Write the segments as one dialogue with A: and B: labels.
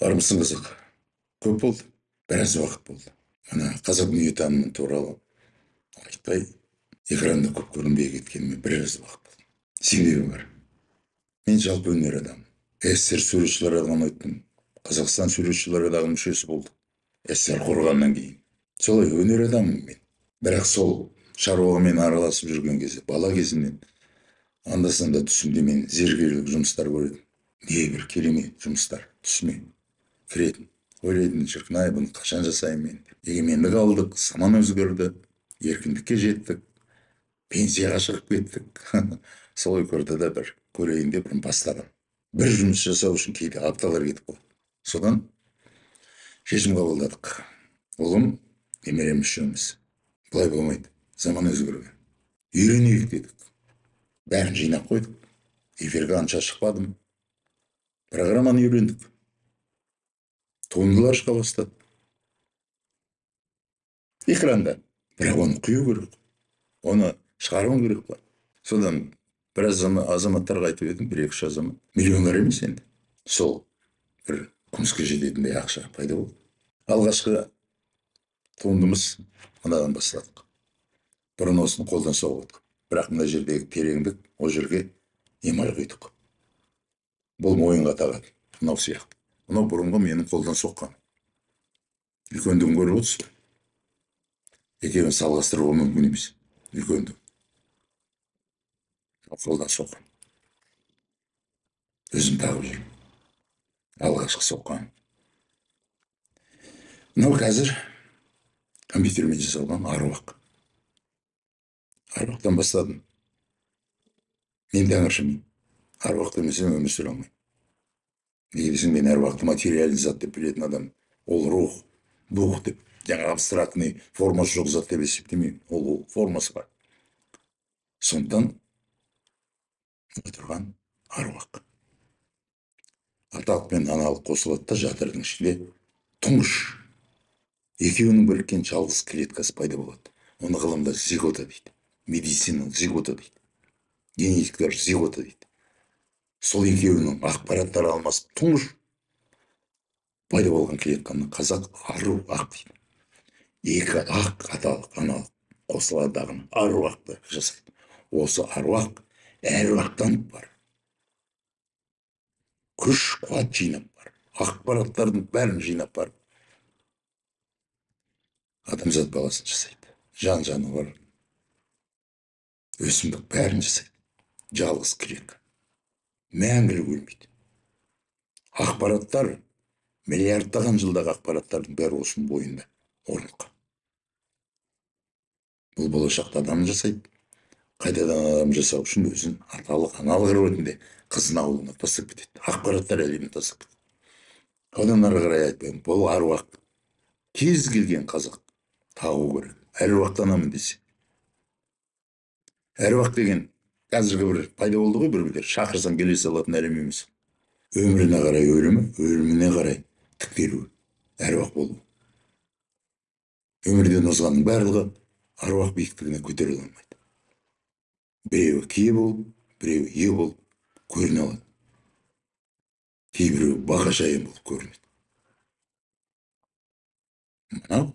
A: Армысың қызық? Көп болды. Біраз уақыт болды. Ана қазақ дүниетанымы туралы айтпай, экранда көп көрінбей кеткеніме біраз уақыт болды. Себебі бар. Мен жалпы өнер адамымын. СССР суретшілер одағына өттім. Қазақстан суретшілер одағының мүшесі болдық. СССР құрғаннан кейін. Солай өнер адамымын мен. Бірақ сол шаруамен араласып жүрген кезде, бала кезімнен анда-санда түсімде мен зергерлік жұмыстар көретінмін. Небір керемет жұмыстар түсіме кіретін. Ойлайтын, шіркін ай, бұны қашан жасаймын мен деп. Егемендік алдық, заман өзгерді, еркіндікке жеттік, пенсияға шығып кеттік. Солай көрді да бір көрейін деп бастадым. Бір жұмыс жасау үшін кейде апталар кетіп қалды. Содан шешім қабылдадық. Ұлым, немерем үшеуміз. Былай болмайды, заман өзгерген. Үйренейік дедік. Бәрін жинап қойдық. Эфирге анша шықпадым. Программаны үйрендік. Туындылар шыға бастады. Экранда. Бірақ оны құю керек. Оны шығаруым керек па. Содан біраз азаматтарға айтып едім, бір-екі азамат. Миллионер емес енді. Сол бір күміске жететіндей ақша пайда болды. Алғашқы туындымыз мынадан бастадық. Бұрын осыны қолдан соғып. Бірақ мына жердегі тереңдік, о жерге емаль құйдық. Бұл мойынға тағады. Мынау сияқты. Мынау бұрынғы менің қолдан соққан. Үлкендігін көріп отырсыз. Екеуін салғастыруға мүмкін емес. Үлкендік. Қолдан соққан. Өзім тағып жүрмін. Алғашқы соққан. Мынау қазір компьютермен жасалған аруақ. Аруақтан бастадым. Мен тәңіршімін. Аруақ демесем өмір сүре алмаймын. Неге десең, мен аруақты материальный зат деп білетін адам. Ол рух, дух деп, жаңа абстрактный формасы жоқ зат деп есептемеймін. Ол формасы бар. Сондықтан отырған аруақ. Аталық пен аналық қосылады да жатырдың ішінде тұңғыш екеуінің біріккен жалғыз клеткасы пайда болады. Оны ғылымда зигота дейді. Медициналық зигота дейді. Генетиктер зигота дейді. Сол екеуінің ақпараттары алмасып тұңғыш пайда болған клетканы қазақ аруақ дейді. Екі ақ аталық аналық қосыладағын аруақты жасайды. Осы аруақ әруақтан бар. Күш қуат жинап бар. Ақпараттардың бәрін жинап бар. Адамзат баласын жасайды. Жан-жаны бар. Өсімдік бәрін жасайды. Жалғыз клетка. Мәңгілік өлмейді. Ақпараттар, миллиардтаған жылдағы ақпараттардың бәрі осының бойында орныққан. Бұл болашақта адам жасайды. Қайтадан адам жасау үшін өзін аталық аналық ретінде қызын ауылына тастап кетеді. Ақпараттар әлеміне тастап кетеді. Одан ары қарай айтпаймын. Бұл аруақ. Кез келген қазақ тағу керек. Әруақтанамын десе. Әруақ деген қазіргі бір пайда болды ғой, бір шақырсаң келе салатын әлем емес. Өміріне қарай өлімі, өліміне қарай тіктелуі, әруақ болу. Өмірден озғанның барлығы аруақ биіктігіне көтеріле алмайды. Біреуі кие болып, біреуі ие болып көріне алады. Кейбіреуі бақашайым болып көрінеді. Мынау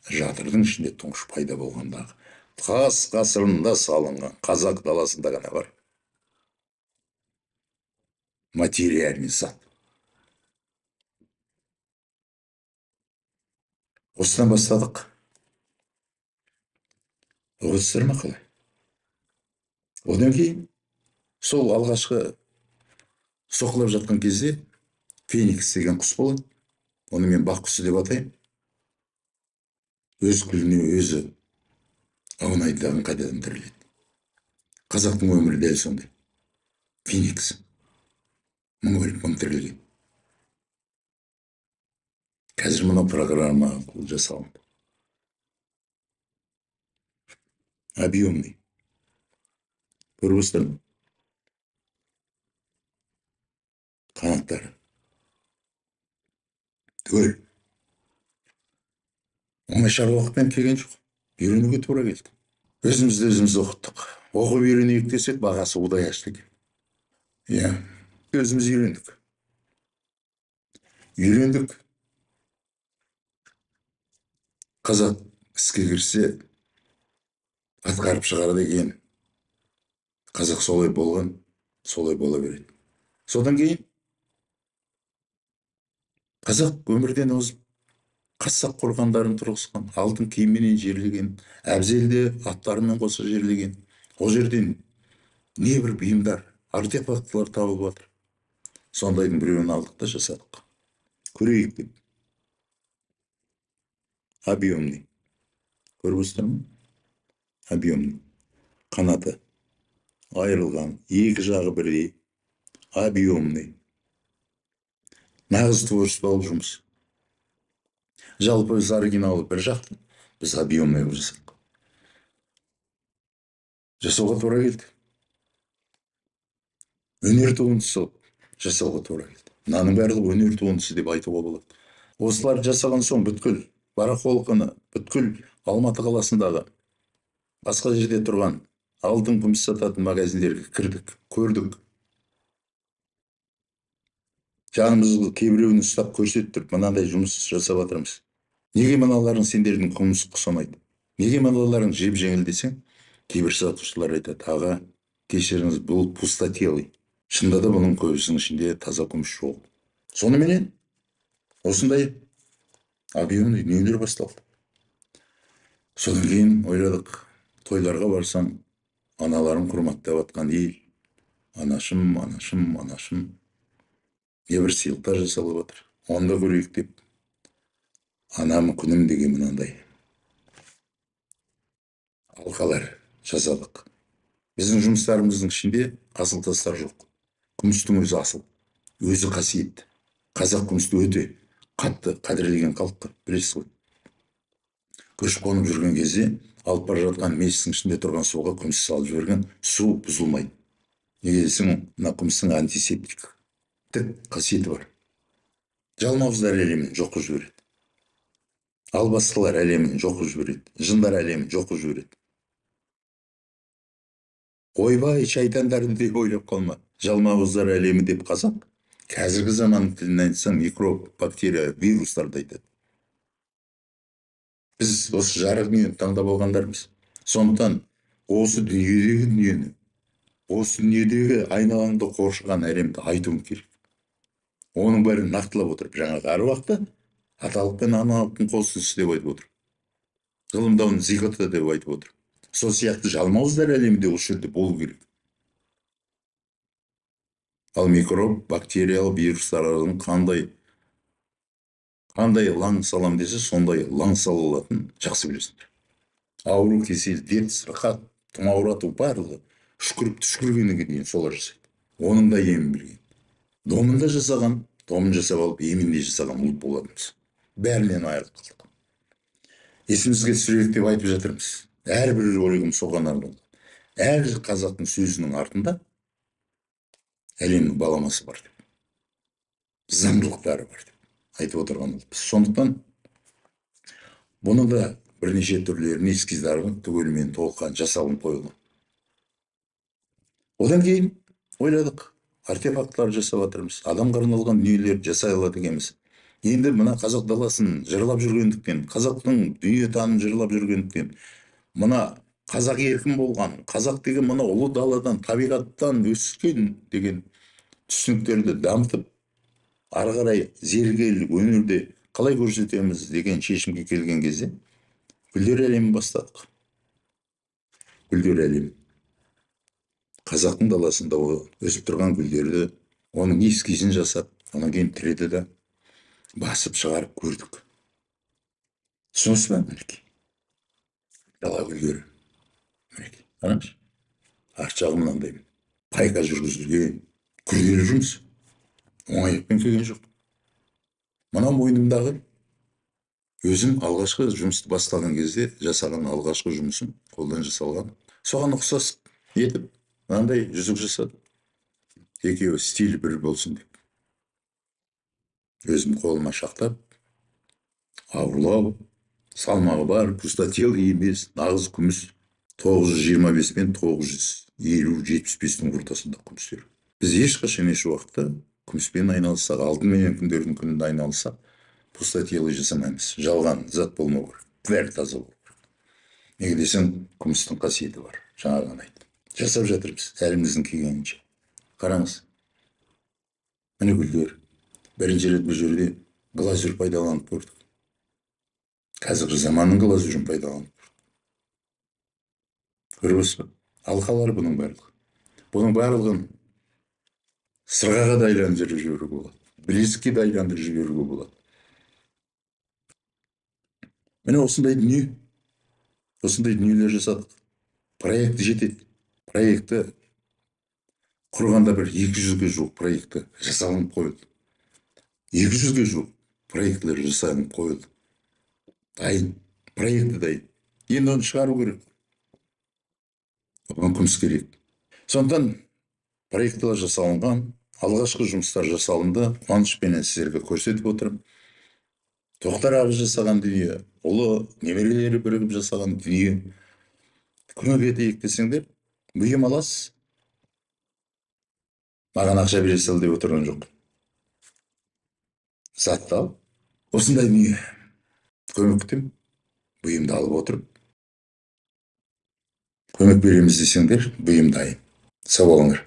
A: жатырдың ішінде тұңғыш пайда болғандағы тас ғасырында салынған қазақ даласында ғана бар материальный зат. Осыдан бастадық. Ойлайсыздар ма қалай? Одан кейін сол алғашқы соқылып жатқан кезде феникс деген құс болады. Оны мен бақ құсы деп атаймын. Өз күліне өзі аунайдағын қайтадан тіріледі. Қазақтың өмірі дәл сондай. Феникс. Мың өліп мың тірілген. Қазір мына программа жасалынды. Объемный. Көріп отырсыздар ма? Қанаттары. Түгел. Оңай уақытпен келген жоқ. Үйренуге тура келді. Өзімізді өзіміз оқыттық. Оқып үйренейік десек, бағасы удай ашты екен. Иә, өзіміз үйрендік. Үйрендік. Қазақ іске кірсе атқарып шығарады екен. Қазақ солай болған, солай бола береді. Содан кейін қазақ өмірден озып қасақ қорғандарын тұрғызған, алтын киімменен жерлеген, әбзелді аттарымен қоса жерлеген. Ол жерден небір бұйымдар, артефактылар табылып жатыр. Сондайдың біреуін алдық та жасадық. Көрейік деп. Объемный. Көріп отырсыздар ма? Объемный. Қанаты айырылған, екі жағы бірдей. Объемный. Нағыз творчестволық жұмыс. Жалпы біз оригиналы бір жақты, біз объемный қылып жасадық. Жасауға тура келді. Өнер туындысы жасауға тура келді. Мынаның барлығы өнер туындысы деп айтуға болады. Осылар жасаған соң бүткіл барахолканы, бүткіл Алматы қаласындағы басқа жерде тұрған алтын күміс сататын магазиндерге кірдік, көрдік. Жанымызға кейбіреуін ұстап көрсеттік, мынандай жұмыс жасап жатырмыз. Неге мыналарың сендердің күміс ұқсамайды? Неге мыналарың жеп-жеңіл десең, кейбір сатушылар айтады, аға, кешіріңіз, бұл пустотелый. Шынында да бұның көбісінің ішінде таза күміс жоқ. Соныменен осындай объемный дүниелер басталды. Содан кейін ойладық, тойларға барсам, аналарым құрматтап жатқан ел, анашым, анашым, анашым, небір сыйлықтар жасалып жатыр. Онда көрейік деп, анам күнім деген мынандай алқалар жасадық. Біздің жұмыстарымыздың ішінде асыл тастар жоқ. Күмістің өзі асыл, өзі қасиетті. Қазақ күмісті өте қатты қадірлеген халық, білесіз ғой. Көшіп қонып жүрген кезде алып бара жатқан мешіттің ішінде тұрған суға күміс салып жіберген, су бұзылмайды. Неге десең, мына күмістің антисептик қасиеті бар. Жалмауыздар әлемін жоқ қылып жібереді. Албастылар әлемін жоқ қылып жібереді. Жындар әлемін жоқ қылып жібереді. Ойбай, шайтандарды деп ойлап қалма. Жалмауыздар әлемі деп қазақ, қазіргі заман тілін айтсаң, микроб, бактерия, вирустарды айтады. Біз осы жарық дүниені таңдап алғандармыз. Сондықтан осы дүниедегі дүниені, осы дүниедегі айналаңды қоршаған әлемді айтуым керек. Оның бәрін нақтылап отырып, жаңағы аруақты аталық пен аналықтың қосындысы деп айтып отыр. Ғылымда оны зигота деп айтып отыр. Сол сияқты жалмауыздар әлемінде осы жерде болу керек. Ал микроб, бактериялы вирустардың қандай лаң салам десе, сондай лаң сала алатын жақсы білесіңдер. Ауру, кесел, дерт, сырқат, тұмаурату барлығы түшкіргеннен кейін солар жасайды. Оның да емін білген. Домын да жасаған, домын жасап алып, емін де жасаған ұлт боламыз. Бәрінен айырылып қалдық. Есімізге түсірейік деп айтып жатырмыз. Әрбір ролигім соған арналды. Әр қазақтың сөзінің артында әлемнің баламасы бар деп, заңдылықтары бар деп айтып отырған ұлтпыз. Сондықтан бұны да бірнеше түрлерін эскиздарын түгелімен толыққан жасалынып қойылған. Одан кейін ойладық, артефактылар жасап жатырмыз, адамға арналған дүниелерді жасай алады екенбіз. Енді мына қазақ даласын жырлап жүргендіктен, қазақтың дүниетанымын жырлап жүргендіктен, мына қазақ еркін болған, қазақ деген мына ұлы даладан, табиғаттан өскен деген түсініктерді дамытып, ары қарай зергерлік өнерде қалай көрсетеміз деген шешімге келген кезде гүлдер әлемін бастадық. Гүлдер әлемі. Қазақтың даласында өсіп тұрған гүлдерді, оның эскизін жасап, онан кейін 3D-да басып шығарып көрдік. Түсінесіз бе, мінекей? Дала гүлдері. Мінекей, қараңызшы. Арт жағы мынандай. Қайта жүргізілген күрделі жұмыс. Оңайлықпен келген жоқ. Мына мойнымдағы өзім алғашқы жұмысты бастаған кезде жасаған алғашқы жұмысым, қолдан жасалған. Соған ұқсас етіп, мынандай жүзік жасадым. Екеуі стиль бір болсын деп. Өзім қолыма шақтап, ауырлау, салмағы бар, пустотелый емес, нағыз күміс. 925 пен 950-75-тің ортасында күмістер. Біз ешқашан еш уақытта күміспен айналыссақ, алтын менен күндөрдүн күнүндө айналыссақ, пустотелый жасамаймыз. Жалган зат болмау керек. Бәрі таза болу керек. Неге десең, күмістің қасиеті бар. Жаңа ғана айттым. Жасап жатырмыз, әліміздің келгенінше. Қараңыз, міне гүлдер. Бірінші рет бұл жерде глазурь пайдаланып көрдік. Қазіргі заманның глазурін пайдаланып көріп па? Алқалар бұның барлығы. Бұның барлығын сырғаға да айландырып жіберуге болады. Білезікке де айландырып жіберуге болады. Міне осындай дүниелер жасадық. Проекті жетеді. Проекті құрғанда бір 200-ге жуық проекті жасалынып қойылды. 200-ге жуық проектлер жасалынып қойылды. Дайын. Проекті дайын. Енді оны шығару керек. Оған күміс керек. Сондықтан проекттер жасалынған, алғашқы жұмыстар жасалынды. Қуанышпенен сіздерге көрсетіп отырмын. Тоқтар аға жасаған дүние, ұлы немерелері бірігіп жасаған дүние. Көмек етейік десеңдер, бұйым аласыз. Маған ақша бере сал деп отырған жоқ. Затты ал. Осындай дүние. Көмек күтемін. Бұйымды алып отырып. Көмек береміз десеңдер, бұйым дайын. Сау болыңдар.